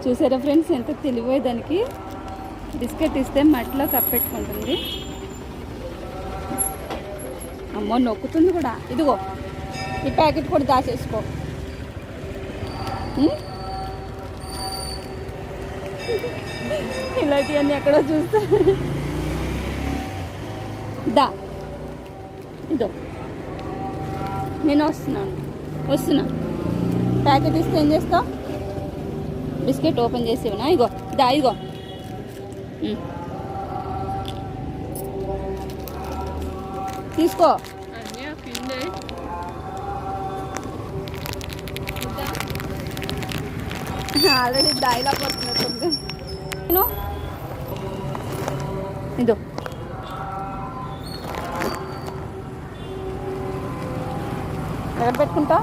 చూసారా ఫ్రెండ్స్, ఎంత తెలివో దానికి. బిస్కెట్ ఇస్తే మట్టిలో కప్పెట్టుకుంటుంది. అమ్మో నొక్కుతుంది కూడా. ఇదిగో ఈ ప్యాకెట్ కూడా దాచేసుకో. ఇలాంటివన్నీ ఎక్కడో చూస్తా. దా ఇదో నేను వస్తున్నా. ప్యాకెట్ ఇస్తే ఏం చేస్తావు? Biscuit open చేసేవనా? ఇగో దా, ఇగో తీసుకో. ఆల్రెడీ డైలాగ్ వస్తున్నట్టుంది. నేను ఇదో ఎక్కడ పెట్టుకుంటా?